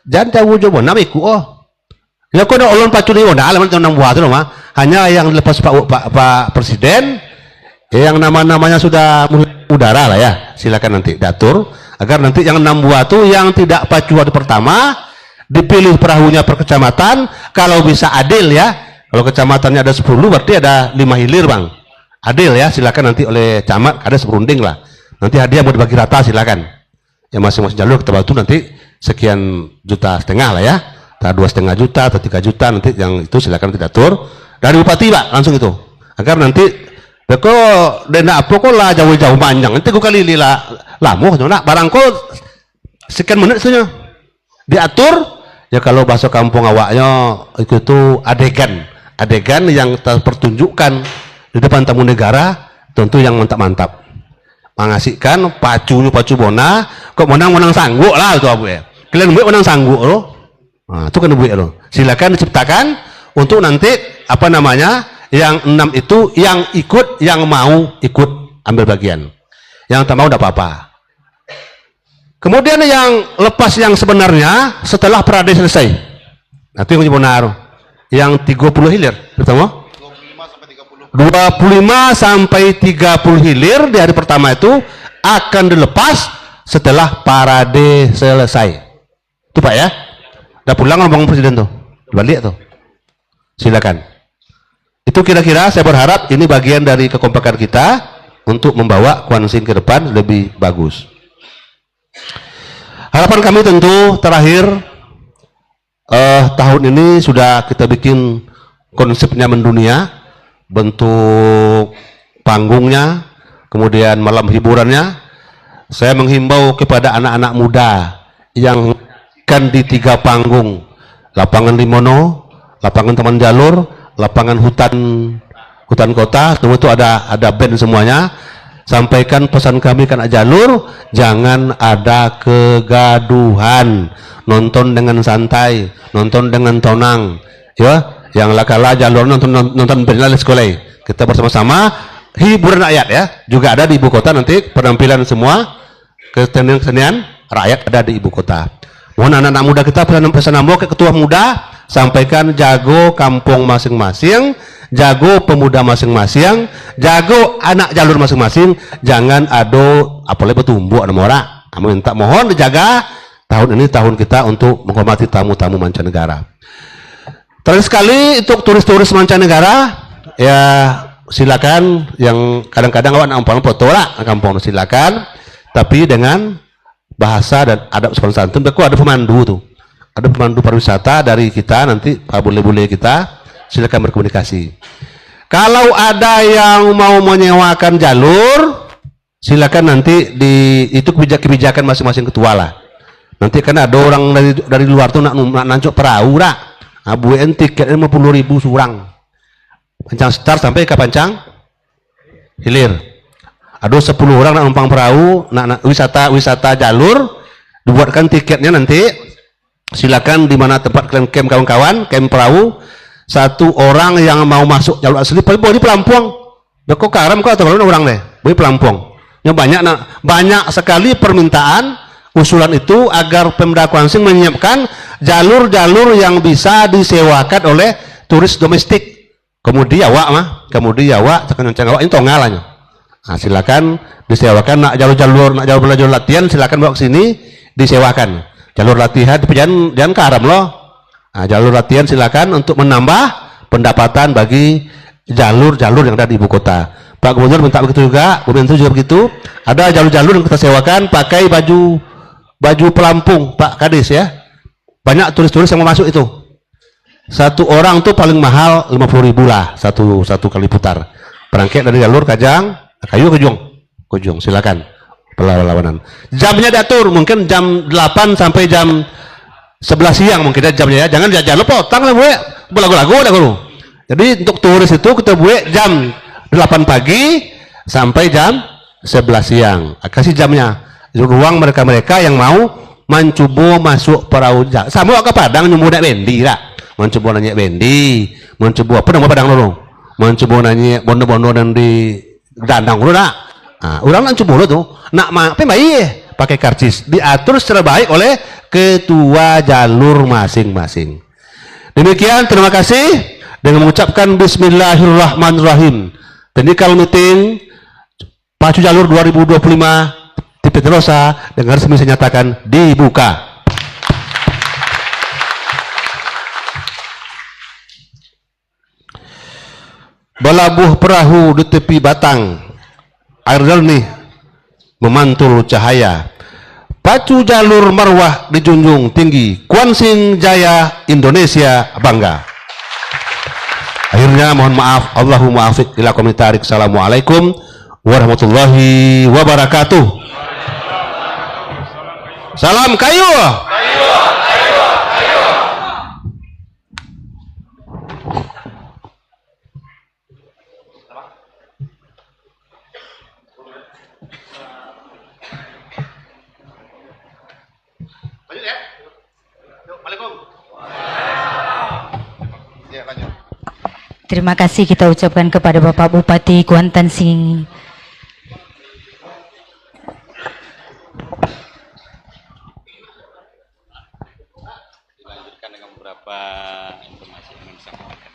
Jangan jauh coba namiku ya kok ada ulun pacu di onda alaman nang buat itu mah hanya yang dilepas Pak Presiden yang nama-namanya sudah udara lah ya silakan nanti diatur agar nanti yang 6 buah itu yang tidak pacu hari pertama dipilih perahunya per kecamatan, kalau bisa adil ya. Kalau kecamatannya ada 10 berarti ada 5 hilir bang, adil ya. Silakan nanti oleh camat ada serunding lah, nanti hadiah mau dibagi rata silakan ya, masing-masing jalur kita bantu nanti sekian juta setengah lah ya, entah 2,5 juta atau 3 juta nanti yang itu silakan kita atur dari bupati pak langsung itu, agar nanti beko denda apa kok lah jauh-jauh panjang nanti gue kali lila lamu nak barangko sekian menit saja diatur ya. Kalau bahasa kampung awaknya itu adegan yang terpertunjukkan di depan tamu negara, tentu yang mantap-mantap mengasihkan pacu bona kok menang sanggup lah itu abu ya, kalian buat menang sanggup loh. Nah, itu kan buat loh, silakan diciptakan untuk nanti apa namanya yang 6 itu yang ikut, yang mau ikut ambil bagian, yang tak mau tidak apa-apa. Kemudian yang lepas yang sebenarnya setelah parade selesai, nanti yang benar yang 30 hilir pertama 25 sampai 30 hilir di hari pertama itu akan dilepas setelah parade selesai. Itu Pak ya. Udah pulang ngomong presiden tuh. Balik tuh. Silakan. Itu kira-kira saya berharap ini bagian dari kekompakan kita untuk membawa Kwansin ke depan lebih bagus. Harapan kami tentu terakhir tahun ini sudah kita bikin konsepnya mendunia, bentuk panggungnya, kemudian malam hiburannya. Saya menghimbau kepada anak-anak muda yang kan di 3 panggung, lapangan Limono, lapangan Taman Jalur, lapangan hutan kota, semua itu ada band semuanya. Sampaikan pesan kami kan jalur, jangan ada kegaduhan, nonton dengan santai, nonton dengan tenang, ya. Yang lakala jalur nonton band sekolah. Kita bersama-sama hiburan rakyat ya. Juga ada di ibu kota nanti penampilan semua kesenian rakyat ada di ibu kota. Mohon anak-anak muda kita pesan ke ketua muda, sampaikan jago kampung masing-masing, jago pemuda masing-masing, jago anak jalur masing-masing, jangan ado apalagi bertumbuk nama orang. Minta mohon dijaga, tahun ini tahun kita untuk menghormati tamu-tamu mancanegara. Terakhir sekali untuk turis-turis mancanegara ya silakan, yang kadang-kadang awak nak foto lah kampung silakan, tapi dengan bahasa dan adab sopan santun. Beku ada pemandu tuh, ada pemandu pariwisata dari kita nanti, pak bule-bule kita silakan berkomunikasi. Kalau ada yang mau menyewakan jalur silakan nanti itu kebijakan masing-masing ketua lah. Nanti kan ada orang dari luar tuh nak nancuk perahu lah, abuin tiketnya 50.000 surang, pancang start sampai ke pancang hilir. Ada 10 orang nak numpang perahu, nak wisata jalur, dibuatkan tiketnya nanti. Silakan di mana tempat kalian camp kawan-kawan, camp perahu. 1 orang yang mau masuk jalur asli, boleh pelampung. Kok karam kok atau orang deh, boleh pelampung. Yang banyak sekali permintaan usulan itu agar Pemda Kwansin menyiapkan jalur-jalur yang bisa disewakan oleh turis domestik. Kemudian awak awak ini tongalannya. Nah, silakan disewakan, nak jalur latihan silakan bawa ke sini disewakan. Jalur latihan jangan karam loh. Nah, jalur latihan silakan untuk menambah pendapatan bagi jalur-jalur yang ada di ibu kota. Pak Gubernur minta begitu juga, Gubernur juga begitu. Ada jalur-jalur yang kita sewakan pakai baju pelampung, Pak Kadis ya. Banyak turis-turis yang mau masuk itu. 1 orang tuh paling mahal 50.000 lah satu kali putar. Berangkat dari jalur Kajang Kayu Kujung silakan perlawanan. Jamnya diatur mungkin jam 8 sampai jam 11 siang mungkin jamnya ya. Jangan jalan potong lah gue. Lagu-lagu dah dulu. Jadi untuk turis itu kita buat jam 8 pagi sampai jam 11 siang. Kasih jamnya. Ruang mereka yang mau mencoba masuk perahu. Sama ke Padang nyumbu nak bendi lah. Mencoba nanya bendi, mencoba apa nama Padang dulu. Mencoba nanya bondo-bondo dan di dandang dulu nak. Nah, orang nak coba tuh, nak apa baik pakai karcis, diatur secara baik oleh ketua jalur masing-masing. Demikian, terima kasih dengan mengucapkan Bismillahirrahmanirrahim. Jadi kalau meeting pacu jalur 2025 di PT Rosa dengan resmi saya nyatakan dibuka. Belabuh perahu di tepi batang, air jernih memantul cahaya. Pacu jalur marwah dijunjung tinggi, Kuan Sing Jaya Indonesia bangga. Akhirnya mohon maaf, Allahumma afiq ila komitarik. Assalamualaikum warahmatullahi wabarakatuh. Salam kayu. Terima kasih kita ucapkan kepada Bapak Bupati Kuantan Singingi. Dilanjutkan dengan beberapa informasi yang disampaikan.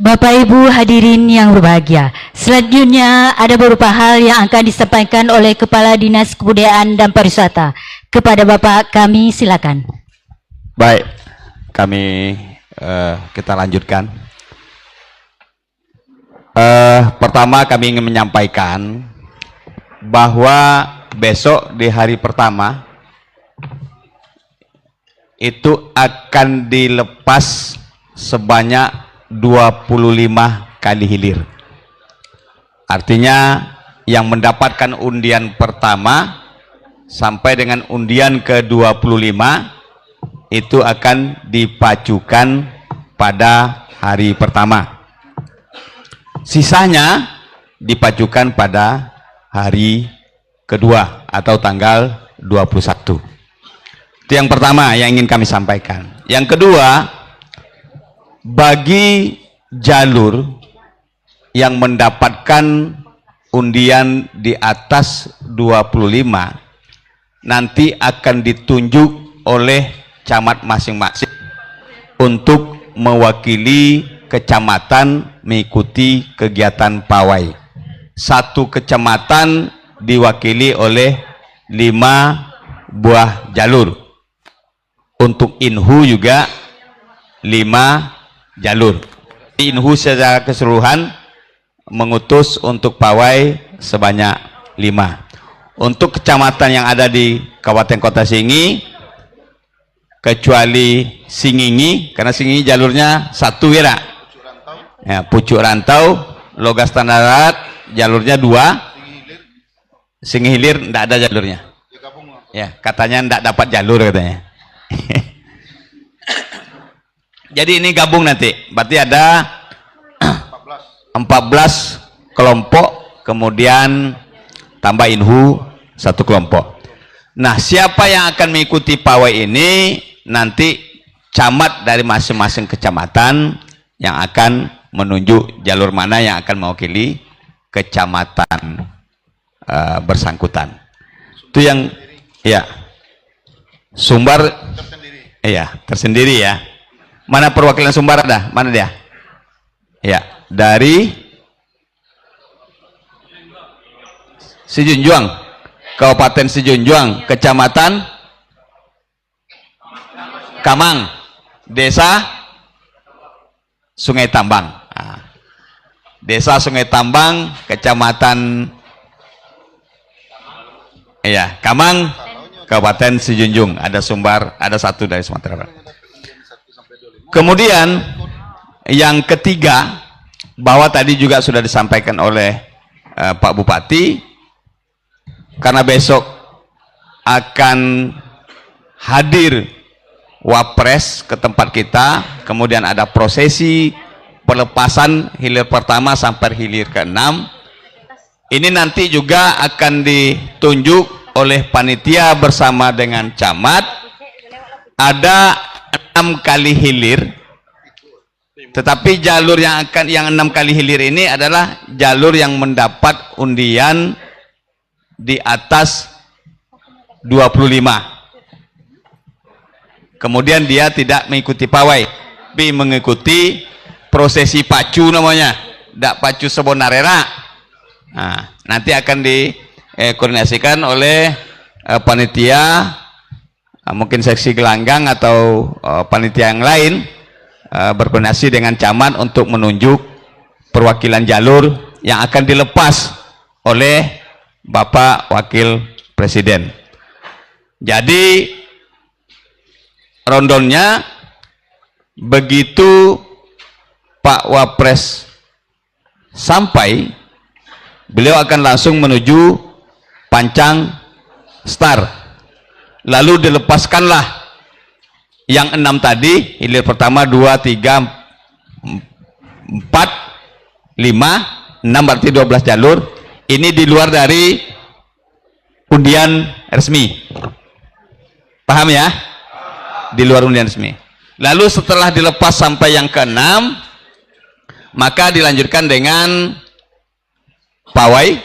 Bapak Ibu hadirin yang berbahagia, selanjutnya ada beberapa hal yang akan disampaikan oleh Kepala Dinas Kebudayaan dan Pariwisata. Kepada Bapak kami silakan. Baik, kami kita lanjutkan. Pertama kami ingin menyampaikan bahwa besok di hari pertama itu akan dilepas sebanyak 25 kali hilir. Artinya yang mendapatkan undian pertama sampai dengan undian ke-25 itu akan dipacukan pada hari pertama. Sisanya dipacukan pada hari kedua atau tanggal 21. Itu yang pertama yang ingin kami sampaikan. Yang kedua, bagi jalur yang mendapatkan undian di atas 25 nanti akan ditunjuk oleh camat masing-masing untuk mewakili kecamatan mengikuti kegiatan pawai. Satu kecamatan diwakili oleh 5 buah jalur. Untuk Inhu juga 5 jalur. Inhu secara keseluruhan mengutus untuk pawai sebanyak 5. Untuk kecamatan yang ada di Kabupaten Kota Singingi, kecuali Singingi, karena Singingi jalurnya 1 ya, Pucuk Rantau, Logas Tanah Darat jalurnya 2, Singingi Hilir tidak ada jalurnya. Ya, katanya tidak dapat jalur katanya. Jadi ini gabung nanti, berarti ada 14 kelompok, kemudian tambah Inhu 1 kelompok. Nah, siapa yang akan mengikuti pawai ini nanti camat dari masing-masing kecamatan yang akan menunjuk jalur mana yang akan mewakili kecamatan bersangkutan. Itu yang ya Sumbar tersendiri ya. Mana perwakilan Sumbar ada? Mana dia? Ya, dari Sijunjuang, Kabupaten Sijunjuang, Kecamatan Kamang, Desa Sungai Tambang. Nah, Desa Sungai Tambang, Kecamatan Kamang, Kabupaten Sijunjung. Ada Sumbar, ada 1 dari Sumatera Barat. Kemudian yang ketiga, bahwa tadi juga sudah disampaikan oleh Pak Bupati, karena besok akan hadir wapres ke tempat kita, kemudian ada prosesi pelepasan hilir pertama sampai hilir ke-6. Ini nanti juga akan ditunjuk oleh panitia bersama dengan camat. Ada 6 kali hilir, tetapi jalur yang 6 kali hilir ini adalah jalur yang mendapat undian di atas 25. Kemudian dia tidak mengikuti pawai, tapi mengikuti prosesi pacu namanya, dak pacu sebonarera. Nah, nanti akan dikoordinasikan oleh panitia, mungkin seksi gelanggang atau panitia yang lain, berkoordinasi dengan camat untuk menunjuk perwakilan jalur yang akan dilepas oleh Bapak Wakil Presiden. Jadi rondonnya begitu Pak Wapres sampai, beliau akan langsung menuju Pancang Star, lalu dilepaskanlah yang 6 tadi, hilir pertama 2, 3, 4, 5, 6 berarti 12 jalur. Ini di luar dari undian resmi, paham ya? Di luar undian resmi. Lalu setelah dilepas sampai yang ke-6, maka dilanjutkan dengan pawai.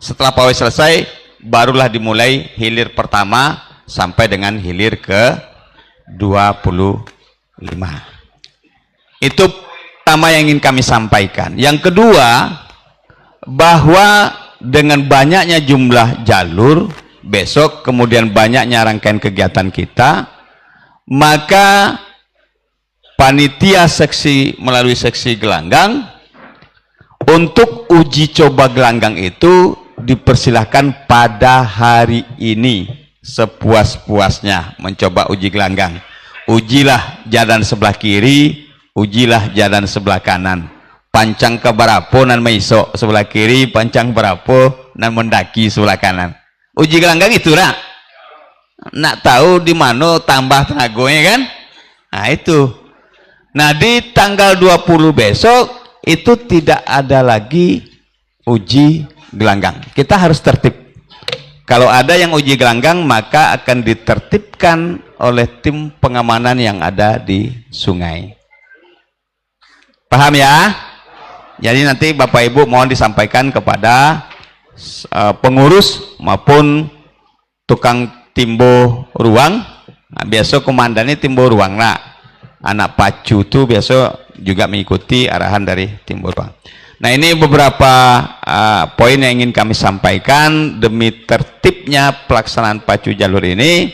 Setelah pawai selesai, barulah dimulai hilir pertama sampai dengan hilir ke-25. Itu pertama yang ingin kami sampaikan. Yang kedua, bahwa dengan banyaknya jumlah jalur besok, kemudian banyaknya rangkaian kegiatan kita, maka panitia seksi melalui seksi gelanggang untuk uji coba gelanggang itu dipersilahkan pada hari ini sepuas-puasnya mencoba uji gelanggang. Ujilah jalan sebelah kiri, ujilah jalan sebelah kanan. Pancang ke barapo nan meisok sebelah kiri, pancang barapo nan mendaki sebelah kanan. Uji gelanggang itu lah. Nak tahu di mana tambah tenagonya kan? Nah itu. Nah di tanggal 20 besok itu tidak ada lagi uji gelanggang. Kita harus tertib. Kalau ada yang uji gelanggang, maka akan ditertibkan oleh tim pengamanan yang ada di sungai. Paham ya? Jadi nanti Bapak Ibu mohon disampaikan kepada pengurus maupun tukang timbo ruang. Nah, biasa komandannya timbo ruang lah. Anak pacu itu biasa juga mengikuti arahan dari timbo ruang. Nah ini beberapa poin yang ingin kami sampaikan demi tertibnya pelaksanaan pacu jalur ini,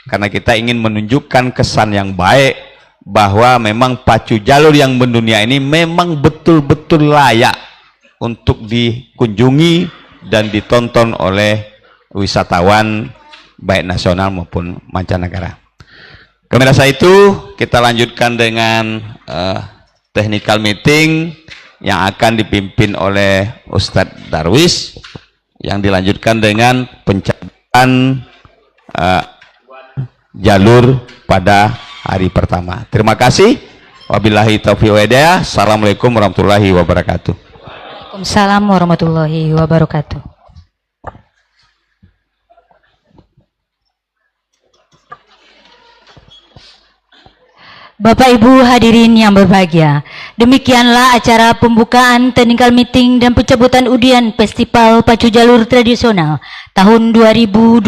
karena kita ingin menunjukkan kesan yang baik bahwa memang pacu jalur yang mendunia ini memang betul-betul layak untuk dikunjungi dan ditonton oleh wisatawan baik nasional maupun mancanegara. Kemudian setelah itu kita lanjutkan dengan technical meeting yang akan dipimpin oleh Ustadz Darwis, yang dilanjutkan dengan pencabutan jalur pada hari pertama. Terima kasih. Wabillahi taufiq wal hidayah. Assalamualaikum warahmatullahi wabarakatuh. Waalaikumsalam warahmatullahi wabarakatuh. Bapak Ibu hadirin yang berbahagia, demikianlah acara pembukaan technical meeting dan pencabutan undian Festival Pacu Jalur Tradisional tahun 2025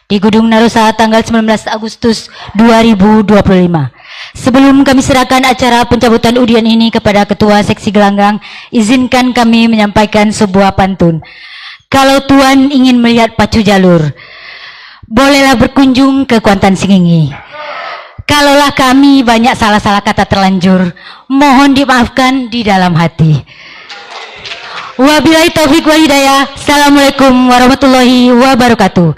di Gedung Narusa tanggal 19 Agustus 2025. Sebelum kami serahkan acara pencabutan undian ini kepada Ketua Seksi Gelanggang, izinkan kami menyampaikan sebuah pantun. Kalau Tuan ingin melihat pacu jalur, bolehlah berkunjung ke Kuantan Singingi. Kalaulah kami banyak salah-salah kata terlanjur, mohon dimaafkan di dalam hati. Wabillahi taufiq wal hidayah. Assalamualaikum warahmatullahi wabarakatuh.